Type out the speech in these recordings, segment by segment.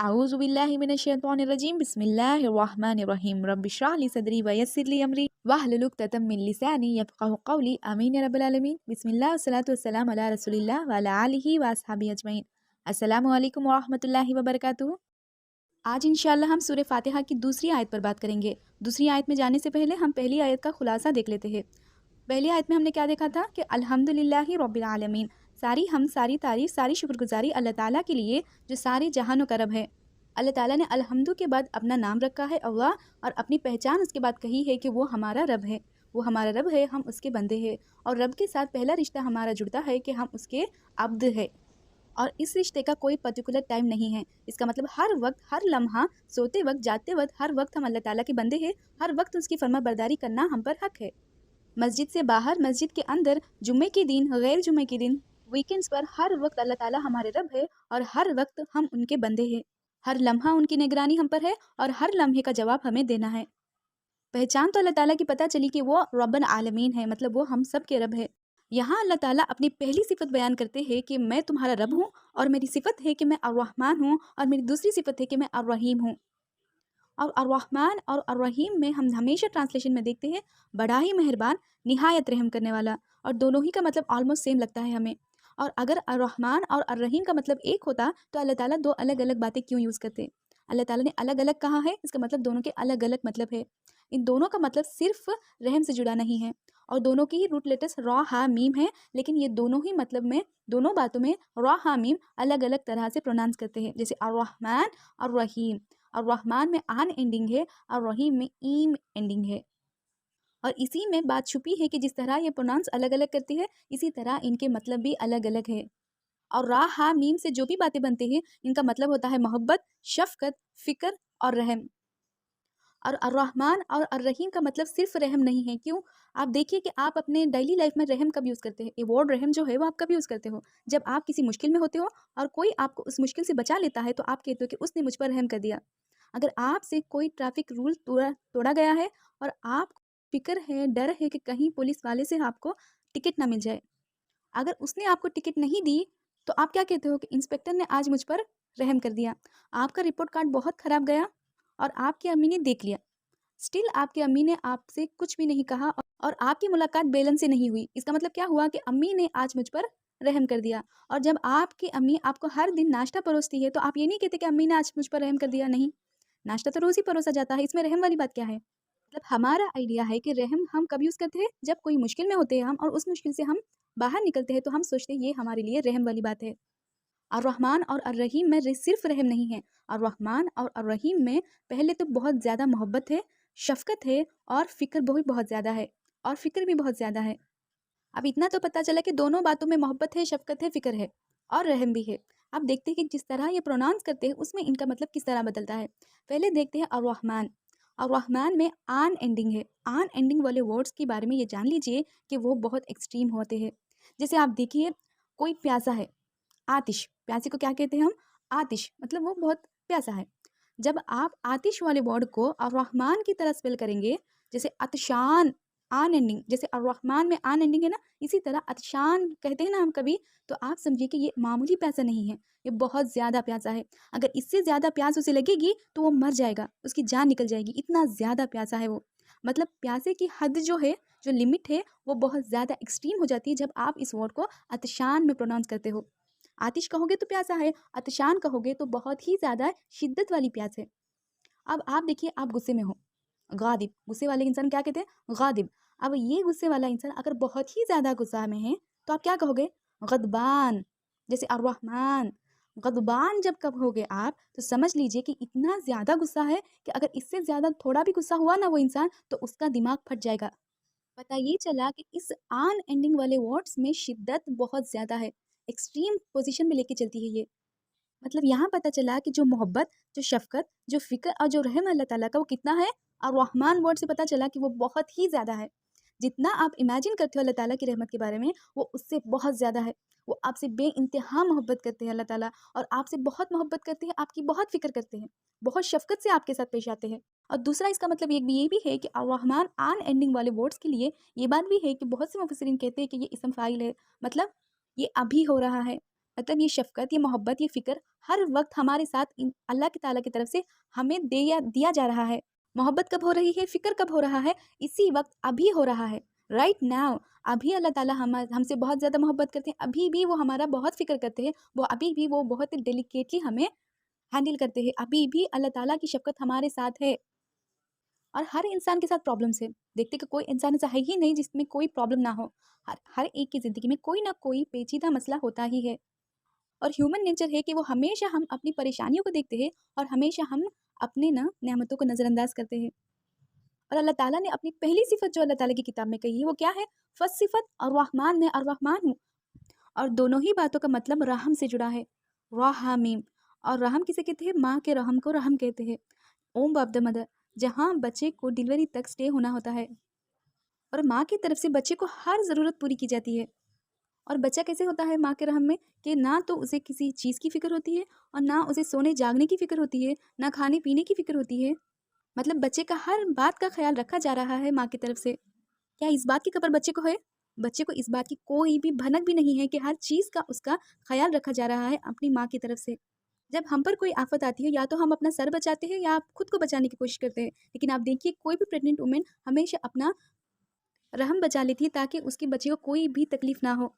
अऊज़ु बिल्लाहि मिनश्शैतानिर्रजीम बिस्मिल्लाहिर्रहमानिर्रहीम रब्बि इश्रह ली सदरी व यस्सिर ली अमरी वहलुल उक़्दतम मिन लिसानी यफ़क़हू क़ौली आमीन या रब्बल आलमीन बिस्मिल्लाह वस्सलातु वस्सलामु अला रसूलिल्लाह व अला आलिहि व अस्हाबिहि अजमईन। अस्सलामु अलैकुम व रहमतुल्लाहि व बरकातुहू। आज इंशाअल्लाह हम सूरह फातिहा की दूसरी आयत पर बात करेंगे। दूसरी आयत में जाने से पहले हम पहली आयत का खुलासा देख लेते हैं। पहली आयत में हमने क्या देखा था कि अल्हम्दुलिल्लाहि रब्बिल आलमीन, सारी हम सारी तारीफ सारी शुक्रगुजारी अल्लाह ताला के लिए जो सारे जहानों का रब है। अल्लाह ताला ने अल्हम्दु के बाद अपना नाम रखा है अल्लाह, और अपनी पहचान उसके बाद कही है कि वो हमारा रब है, वो हमारा रब है, हम उसके बंदे हैं। और रब के साथ पहला रिश्ता हमारा जुड़ता है कि हम उसके अब्द है, और इस रिश्ते का कोई पर्टिकुलर टाइम नहीं है। इसका मतलब हर वक्त, हर लम्हा, सोते वक्त, जाते वक्त, हर वक्त हम अल्लाह ताला के बंदे हैं। हर वक्त उसकी फर्मा बरदारी करना हम पर हक है। मस्जिद से बाहर, मस्जिद के अंदर, जुम्मे के दिन, गैर जुम्मे के दिन, वीकेंड्स पर, हर वक्त अल्लाह ताला हमारे रब है और हर वक्त हम उनके बंदे हैं। हर लम्हा उनकी निगरानी हम पर है और हर लम्हे का जवाब हमें देना है। पहचान तो अल्लाह ताला की पता चली कि वो रब्बुल आलमीन है, मतलब वो हम सब के रब है। यहाँ अल्लाह ताला अपनी पहली सिफत बयान करते हैं कि मैं तुम्हारा रब हूँ, और मेरी सिफत है कि मैं अर्रहमान हूँ, और मेरी दूसरी सिफत है कि मैं अर्रहीम हूँ। और अर्रहमान और अर्रहीम में हम हमेशा ट्रांसलेशन में देखते हैं बड़ा ही मेहरबान, निहायत रहम करने वाला, और दोनों ही का मतलब ऑलमोस्ट सेम लगता है हमें। और अगर अर्रहमान और अर्रहीम का मतलब एक होता तो अल्लाह ताला दो अलग अलग बातें क्यों यूज़ करते? अल्लाह ताला ने अलग अलग कहा है, इसका मतलब दोनों के अलग अलग मतलब है। इन दोनों का मतलब सिर्फ रहम से जुड़ा नहीं है, और दोनों की ही रूट लेटर्स रॉ हा मीम है, लेकिन ये दोनों ही मतलब में, दोनों बातों में रॉ हा मीम अलग अलग तरह से प्रोनाउंस करते हैं। जैसे अर्रहमान और रहीम, और रहमान में आन एंडिंग है और रहीम में ईम एंडिंग है। और इसी में बात छुपी है कि जिस तरह ये प्रोनाउंस अलग अलग करती है, इसी तरह इनके मतलब भी अलग अलग है। और रा हा मीम से जो भी बातें बनती हैं, इनका मतलब होता है मोहब्बत, शफकत, फिक्र और रहम। और अर्रहमान और अर्रहीम का मतलब सिर्फ रहम नहीं है। क्यों? आप देखिए कि आप अपने डेली लाइफ में रहम कब यूज़ करते हैं। ये वर्ड रहम जो है वो आप कब यूज़ करते हो? जब आप किसी मुश्किल में होते हो और कोई आपको उस मुश्किल से बचा लेता है, तो आप कहते हो कि उसने मुझ पर रहम कर दिया। अगर आपसे कोई ट्रैफिक रूल तोड़ा तोड़ा गया है और आप फिक्र है, डर है कि कहीं पुलिस वाले से आपको टिकट ना मिल जाए, अगर उसने आपको टिकट नहीं दी, तो आप क्या कहते हो कि इंस्पेक्टर ने आज मुझ पर रहम कर दिया। आपका रिपोर्ट कार्ड बहुत ख़राब गया और आपकी अम्मी ने देख लिया, स्टिल आपकी अम्मी ने आपसे कुछ भी नहीं कहा, और आपकी मुलाकात बेलन से नहीं हुई। इसका मतलब क्या हुआ कि अम्मी ने आज मुझ पर रहम कर दिया। और जब आपकी अम्मी आपको हर दिन नाश्ता परोसती है, तो आप ये नहीं कहते कि अम्मी ने आज मुझ पर रहम कर दिया। नहीं, नाश्ता तो रोज़ ही परोसा जाता है, इसमें रहम वाली बात क्या है? मतलब हमारा आइडिया है कि रहम हम कब यूज़ करते हैं? जब कोई मुश्किल में होते हैं हम, और उस मुश्किल से हम बाहर निकलते हैं, तो हम सोचते हैं ये हमारे लिए रहम वाली बात है। अर्रहमान और अर्रहीम में सिर्फ रहम नहीं है। अर्रहमान और अर्रहीम में पहले तो बहुत ज़्यादा मोहब्बत है, शफ़क़त है, और फ़िक्र भी बहुत ज़्यादा है, और फ़िक्र भी बहुत ज़्यादा है। अब इतना तो पता चला कि दोनों बातों में मोहब्बत है, शफ़क़त है, फ़िक्र है, और रहम भी है। अब देखते हैं कि जिस तरह ये प्रोनाउंस करते हैं उसमें इनका मतलब किस तरह बदलता है। पहले देखते हैं अर्रहमान। अर्रहमान में आन एंडिंग है। आन एंडिंग वाले वर्ड्स के बारे में ये जान लीजिए कि वो बहुत एक्सट्रीम होते हैं। जैसे आप देखिए, कोई प्यासा है, आतिश, प्यासे को क्या कहते हैं हम? आतिश, मतलब वो बहुत प्यासा है। जब आप आतिश वाले वर्ड को अर्रहमान की तरह स्पेल करेंगे, जैसे अतशान, आन एंडिंग, जैसे अर्रहमान में आन एंडिंग है ना, इसी तरह अतशान कहते हैं ना हम कभी, तो आप समझिए कि ये मामूली प्यासा नहीं है, ये बहुत ज़्यादा प्यासा है। अगर इससे ज़्यादा प्यास उसे लगेगी तो वो मर जाएगा, उसकी जान निकल जाएगी, इतना ज़्यादा प्यासा है वो। मतलब प्यासे की हद जो है, जो लिमिट है, वो बहुत ज़्यादा एक्सट्रीम हो जाती है जब आप इस वर्ड को अतशान में प्रोनाउंस करते हो। आतिश कहोगे तो प्यासा है, अतशान कहोगे तो बहुत ही ज़्यादा शिद्दत वाली प्यास है। अब आप देखिए, आप गुस्से में हो, गादिब, गुस्से वाले इंसान क्या कहते हैं? गादिब। अब ये गुस्से वाला इंसान अगर बहुत ही ज़्यादा गुस्सा में है, तो आप क्या कहोगे? गदबान। जैसे अर्रहमान, गदबान जब कहोगे आप, तो समझ लीजिए कि इतना ज़्यादा गुस्सा है कि अगर इससे ज़्यादा थोड़ा भी गुस्सा हुआ ना वो इंसान, तो उसका दिमाग फट जाएगा। पता ये चला कि इस आन एंडिंग वाले वर्ड्स में शिद्दत बहुत ज़्यादा है, एक्सट्रीम पोजीशन में लेके चलती है ये। मतलब यहाँ पता चला कि जो मोहब्बत, जो शफ़क़त, जो फ़िक्र और जो रहम अल्लाह ताला का वो कितना है, और रहमान वर्ड से पता चला कि वो बहुत ही ज़्यादा है। जितना आप इमेजिन करते हो अल्लाह ताला की रहमत के बारे में, वो उससे बहुत ज़्यादा है। वो आपसे बेइंतहा मोहब्बत करते हैं अल्लाह ताला, और आपसे बहुत मोहब्बत करते हैं, आपकी बहुत फ़िक्र करते हैं, बहुत शफ़क़त से आपके साथ पेश आते हैं। और दूसरा इसका मतलब ये भी है कि अर्रहमान आन एंडिंग वाले वर्ड्स के लिए ये बात भी है कि बहुत से मुफस्सिरीन कहते हैं कि ये इस्म फ़ाइल है, मतलब ये अभी हो रहा है। मतलब ये शफ़क़त, ये मोहब्बत, ये फ़िक्र हर वक़्त हमारे साथ अल्लाह के ताला की तरफ से हमें दिया जा रहा है। मोहब्बत कब हो रही है, फ़िक्र कब हो रहा है? इसी वक़्त, अभी हो रहा है, राइट नाउ। अभी अल्लाह ताला हमसे बहुत ज़्यादा मोहब्बत करते हैं, अभी भी वो हमारा बहुत फ़िक्र करते हैं, वो अभी भी वो बहुत डेलिकेटली हमें हैंडल करते हैं, अभी भी अल्लाह ताला की शफ़क़त हमारे साथ है। और हर इंसान के साथ प्रॉब्लम्स है। देखते कि कोई इंसान ऐसा है ही नहीं जिसमें कोई प्रॉब्लम ना हो। हर हर एक की ज़िंदगी में कोई ना कोई पेचीदा मसला होता ही है। और ह्यूमन नेचर है कि वो हमेशा हम अपनी परेशानियों को देखते हैं और हमेशा हम अपने ना नेमतों को नज़रअंदाज करते हैं। और अल्लाह ताला ने अपनी पहली सिफ़त जो अल्लाह ताला की किताब में कही है वो क्या है? फर्स्ट सिफ़त अर्रहमान, मैं अर्रहमान हूँ। और दोनों ही बातों का मतलब रहम से जुड़ा है। राहमीम। और रहम किसे कहते हैं? माँ के रहम को रहम कहते हैं। ओम ऑफ द मदर, जहाँ बच्चे को डिलीवरी तक स्टे होना होता है और माँ की तरफ से बच्चे को हर ज़रूरत पूरी की जाती है। और बच्चा कैसे होता है माँ के रहम में? कि ना तो उसे किसी चीज़ की फ़िक्र होती है और ना उसे सोने जागने की फ़िक्र होती है, ना खाने पीने की फ़िक्र होती है। मतलब बच्चे का हर बात का ख़्याल रखा जा रहा है माँ की तरफ से। क्या इस बात की खबर बच्चे को है? बच्चे को इस बात की कोई भी भनक भी नहीं है कि हर चीज़ का उसका ख़्याल रखा जा रहा है अपनी माँ की तरफ से। जब हम पर कोई आफ़त आती है या तो हम अपना सर बचाते हैं या खुद को बचाने की कोशिश करते हैं। लेकिन आप देखिए कोई भी प्रेग्नेंट वुमन हमेशा अपना रहम बचा लेती है ताकि उसके बच्चे को कोई भी तकलीफ़ ना हो।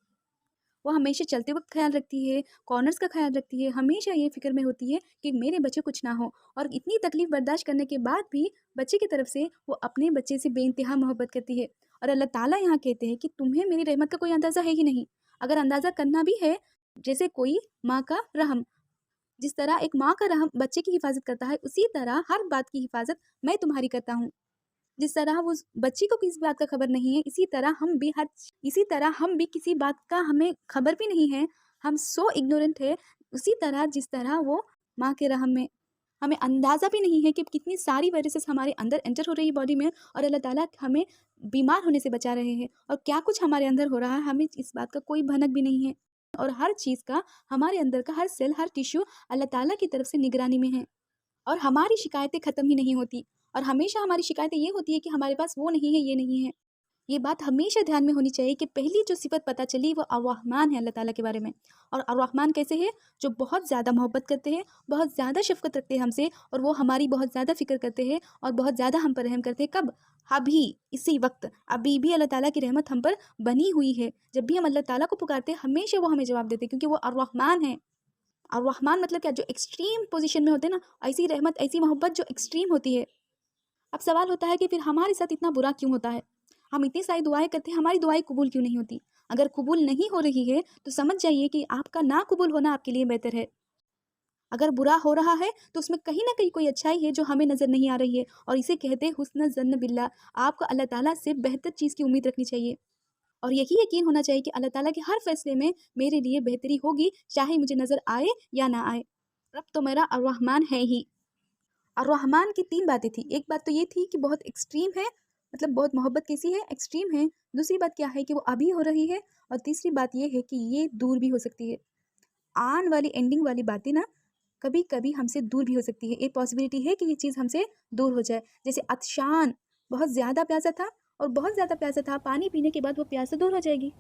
वो हमेशा चलते वक़्त ख़्याल रखती है, कॉर्नर्स का ख़्याल रखती है, हमेशा ये फ़िक्र में होती है कि मेरे बच्चे को कुछ ना हो। और इतनी तकलीफ़ बर्दाश्त करने के बाद भी बच्चे की तरफ से वो अपने बच्चे से बेइंतहा मोहब्बत करती है। और अल्लाह ताला यहाँ कहते हैं कि तुम्हें मेरी रहमत का कोई अंदाज़ा है ही नहीं। अगर अंदाज़ा करना भी है, जैसे कोई माँ का रहम, जिस तरह एक माँ का रहम बच्चे की हिफाज़त करता है, उसी तरह हर बात की हिफाज़त मैं तुम्हारी करता हूँ। जिस तरह वो उस बच्ची को किसी बात का खबर नहीं है, इसी तरह हम भी किसी बात का हमें खबर भी नहीं है, हम सो इग्नोरेंट है, उसी तरह जिस तरह वो माँ के रहम में हमें अंदाज़ा भी नहीं है कि कितनी सारी वायरसेस हमारे अंदर एंटर हो रही है बॉडी में और अल्लाह ताला हमें बीमार होने से बचा रहे हैं और क्या कुछ हमारे अंदर हो रहा है हमें इस बात का कोई भनक भी नहीं है। और हर चीज़ का, हमारे अंदर का हर सेल, हर टिश्यू अल्लाह ताला की तरफ से निगरानी में है। और हमारी शिकायतें ख़त्म ही नहीं होती और हमेशा हमारी शिकायतें ये होती है कि हमारे पास वो नहीं है, ये नहीं है। ये बात हमेशा ध्यान में होनी चाहिए कि पहली जो सिफ़त पता चली वो अर्रहमान है अल्लाह ताला के बारे में। और अर्रहमान कैसे है? जो बहुत ज़्यादा मोहब्बत करते हैं, बहुत ज़्यादा शफ़क़त रखते हैं हमसे और वो हमारी बहुत ज़्यादा फ़िक्र करते हैं और बहुत ज़्यादा हम पर रहम करते हैं। कब? अभी, इसी वक़्त, अभी भी अल्लाह ताला की रहमत हम पर बनी हुई है। जब भी हम अल्लाह ताला को पुकारते हैं, हमेशा वो हमें जवाब देते हैं क्योंकि वो अर्रहमान है। अर्रहमान मतलब क्या? जो एक्सट्रीम पोज़ीशन में होते हैं ना, ऐसी रहमत, ऐसी मोहब्बत जो एक्सट्रीम होती है। अब सवाल होता है कि फिर हमारे साथ इतना बुरा क्यों होता है? हम इतनी सारी दुआएँ करते हैं, हमारी दुआएँ कबूल क्यों नहीं होती? अगर कबूल नहीं हो रही है, तो समझ जाइए कि आपका ना कबूल होना आपके लिए बेहतर है। अगर बुरा हो रहा है, तो उसमें कहीं न कहीं कोई अच्छाई है जो हमें नज़र नहीं आ रही है और इसे कहते हैं हुस्न ज़न्न बिल्लाह। आपको अल्लाह ताला से बेहतर चीज़ की उम्मीद रखनी चाहिए और यही यकीन होना चाहिए कि अल्लाह ताला के हर फ़ैसले में मेरे लिए बेहतरी होगी, चाहे मुझे नज़र आए या ना आए। रब तो मेरा अर्रहमान है ही। अर्रहमान की 3 बातें थी। एक बात तो ये थी कि बहुत एक्सट्रीम है, मतलब बहुत मोहब्बत कैसी है? एक्सट्रीम है। दूसरी बात क्या है कि वो अभी हो रही है और तीसरी बात ये है कि ये दूर भी हो सकती है। आन वाली एंडिंग वाली बातें ना कभी-कभी हमसे दूर भी हो सकती है। एक पॉसिबिलिटी है कि ये चीज़ हमसे दूर हो जाए। जैसे अतशान बहुत ज़्यादा प्यासा था और बहुत ज़्यादा प्यासा था, पानी पीने के बाद वो प्यास तो दूर हो जाएगी।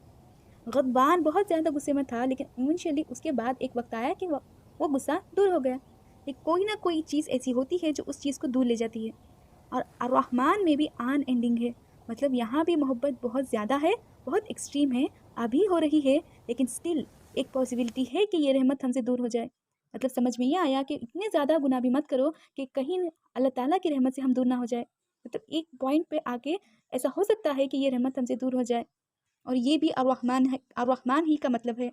गضبان बहुत ज़्यादा गुस्से में था लेकिन इवेंचुअली उसके बाद एक वक़्त आया कि वो गुस्सा दूर हो गया। एक कोई ना कोई चीज़ ऐसी होती है जो उस चीज़ को दूर ले जाती है। और अर्रहमान में भी आन एंडिंग है, मतलब यहाँ भी मोहब्बत बहुत ज़्यादा है, बहुत एक्सट्रीम है, अभी हो रही है, लेकिन स्टिल एक पॉसिबिलिटी है कि ये रहमत हमसे दूर हो जाए। मतलब समझ में ये आया कि इतने ज़्यादा गुनाह भी मत करो कि कहीं अल्लाह ताला की रहमत से हम दूर ना हो जाए। मतलब एक पॉइंट पे आके ऐसा हो सकता है कि ये रहमत हमसे दूर हो जाए और ये भी अर्रहमान है, अर्रहमान ही का मतलब है।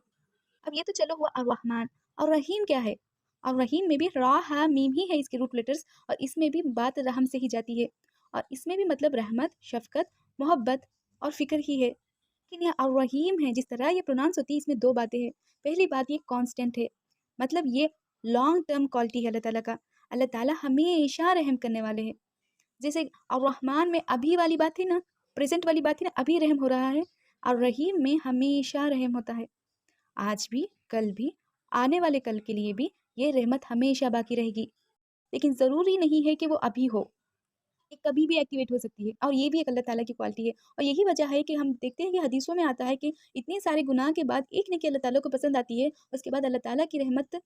अब ये तो चलो हुआ अर्रहमान। और रहीम क्या है? और रहीम में भी रा हा मीम ही है इसके रूट लेटर्स और इसमें भी बात रहम से ही जाती है और इसमें भी मतलब रहमत, शफकत, मोहब्बत और फ़िक्र ही है। लेकिन ये अर्रहीम है, जिस तरह ये प्रोनाउंस होती है इसमें 2 बातें हैं। पहली बात, ये कांस्टेंट है, मतलब ये लॉन्ग टर्म क्वालिटी है अल्लाह ताला का। अल्लाह ताला हमेशा रहम करने वाले हैं। जैसे अर्रहमान में अभी वाली बात थी ना, प्रेज़ेंट वाली बात थी ना, अभी रहम हो रहा है। अर्रहीम में हमेशा रहम होता है। आज भी, कल भी, आने वाले कल के लिए भी ये रहमत हमेशा बाकी रहेगी। लेकिन ज़रूरी नहीं है कि वो अभी हो। ये कभी भी एक्टिवेट हो सकती है, और ये भी एक अल्लाह ताला की क्वालिटी है। और यही वजह है कि हम देखते हैं कि हदीसों में आता है कि इतने सारे गुनाह के बाद एक नेकी अल्लाह ताला को पसंद आती है, उसके बाद अल्लाह ताला की रहमत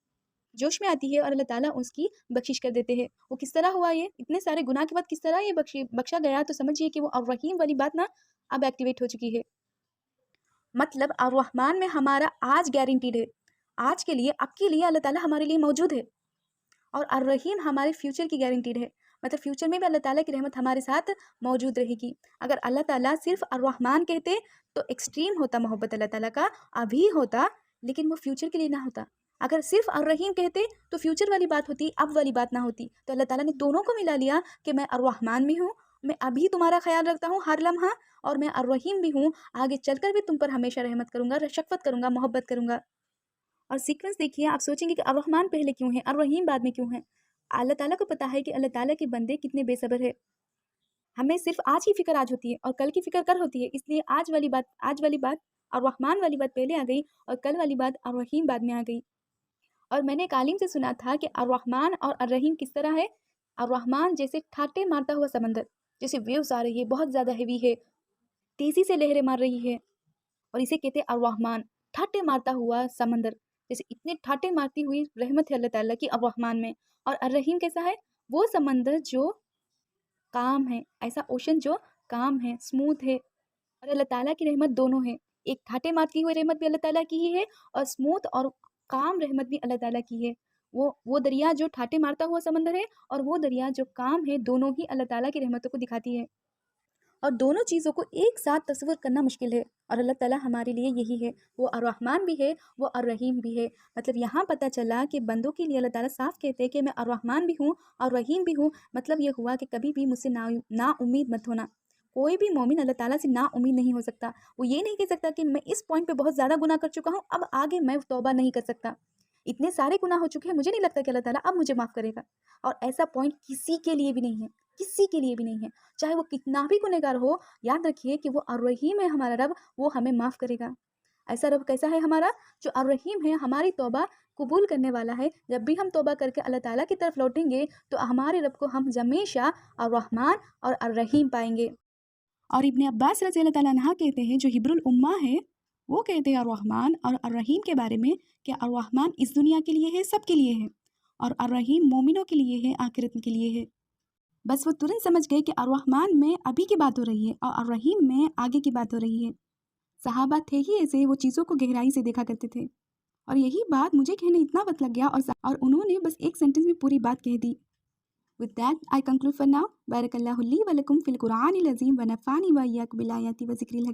जोश में आती है और अल्लाह ताला उसकी बख्शिश कर देते हैं। वो किस तरह हुआ ये? इतने सारे गुनाह के बाद किस तरह ये बख्शा गया? तो समझिए कि वो अर्रहीम वाली बात ना अब एक्टिवेट हो चुकी है। मतलब अर्रहमान में हमारा आज गारंटीड है। आज के लिए, अब के लिए अल्लाह ताला हमारे लिए मौजूद है। और अर्रहीम हमारे फ्यूचर की गारंटीड है। मतलब फ्यूचर में भी अल्लाह ताला की रहमत हमारे साथ मौजूद रहेगी। अगर अल्लाह ताला सिर्फ अर्रहमान कहते तो एक्सट्रीम होता मोहब्बत अल्लाह ताला का, अभी होता, लेकिन वो फ्यूचर के लिए ना होता। अगर सिर्फ अर्रहीम कहते तो फ्यूचर वाली बात होती, अब वाली बात ना होती। तो अल्लाह ताला ने दोनों को मिला लिया कि मैं अर्रहमान भी हूँ, मैं अभी तुम्हारा ख्याल रखता हूँ हर लम्हा, और मैं अर्रहीम भी हूँ, आगे चलकर भी तुम पर हमेशा रहमत करूँगा, शफ़क़त करूँगा, मोहब्बत करूँगा। और सीक्वेंस देखिए, आप सोचेंगे कि अर्रहमान पहले क्यों है, अर्रहीम बाद में क्यों है? अल्लाह ताला को पता है कि अल्लाह ताला के बंदे कितने बेसब्र है। हमें सिर्फ आज की फ़िक्र आज होती है और कल की फ़िक्र कल होती है, इसलिए आज वाली बात अर्रहमान वाली बात पहले आ गई और कल वाली बात अर्रहीम बाद में आ गई। और मैंने एक आलिम से सुना था कि अर्रहमान और अर्रहीम किस तरह है? अर्रहमान जैसे ठाटे मारता हुआ समंदर, जैसे वेव्स आ रही है, बहुत ज़्यादा हेवी है, तेज़ी से लहरें मार रही है, और इसे कहते हैं अर्रहमान, ठाटे मारता हुआ समंदर। जैसे इतने ठाटे मारती हुई रहमत है अल्लाह ताला की अर्रहमान में। और अर्रहीम कैसा है? वो समंदर जो काम है, ऐसा ओशन जो काम है, स्मूथ है। और अल्लाह ताला की रहमत दोनों है। एक ठाटे मारती हुई रहमत भी अल्लाह ताला की ही है, और स्मूथ और काम रहमत भी अल्लाह ताला की है। वो दरिया जो ठाटे मारता हुआ समंदर है, और वो दरिया जो काम है, दोनों ही अल्लाह ताला की रहमतों को दिखाती है। और दोनों चीज़ों को एक साथ तस्वीर करना मुश्किल है, और अल्लाह ताला हमारे लिए यही है। वो अर्रहमान भी है, वो अर्रहीम भी है। मतलब यहाँ पता चला कि बंदों के लिए अल्लाह ताला साफ कहते हैं कि मैं अर्रहमान भी हूँ और रहीम भी हूँ। मतलब ये हुआ कि कभी भी मुझसे ना उम्मीद मत होना। कोई भी मोमिन अल्लाह ताला से ना उम्मीद नहीं हो सकता। वो ये नहीं कह सकता कि मैं इस पॉइंट पे बहुत ज़्यादा गुनाह कर चुका हूँ, अब आगे मैं तौबा नहीं कर सकता। इतने सारे गुनाह हो चुके हैं, मुझे नहीं लगता कि अल्लाह ताला अब मुझे माफ़ करेगा। और ऐसा पॉइंट किसी के लिए भी नहीं है, किसी के लिए भी नहीं है। चाहे वो कितना भी गुनहगार हो, याद रखिए कि वो अर्रहीम है हमारा रब, वो हमें माफ़ करेगा। ऐसा रब कैसा है हमारा? जो अर्रहीम है, हमारी तौबा कबूल करने वाला है। जब भी हम तौबा करके अल्लाह ताला की तरफ लौटेंगे, तो हमारे रब को हम हमेशा अर्रहमान और अर्रहीम पाएंगे। और इब्ने अब्बास रज़ी अल्लाह ताला अन्हा कहते हैं, जो हिब्रुल उम्मा है, वो कहते हैं अर्रहमान और अर्रहीम के बारे में कि अर्रहमान इस दुनिया के लिए है, सबके लिए है, और अर्रहीम मोमिनों के लिए है, आखिरत के लिए है। बस वो तुरंत समझ गए कि अर्रहमान में अभी की बात हो रही है और अर्रहीम में आगे की बात हो रही है। सहाबा थे ही ऐसे, वो चीज़ों को गहराई से देखा करते थे। और यही बात मुझे कहने इतना वक्त लग गया, और उन्होंने बस एक सेंटेंस में पूरी बात कह दी। With that, I conclude for now. Barakallahu li wa lakum fil Qur'anil Azim wa nafani wa iyyakum bil ayati wa zikril hakim.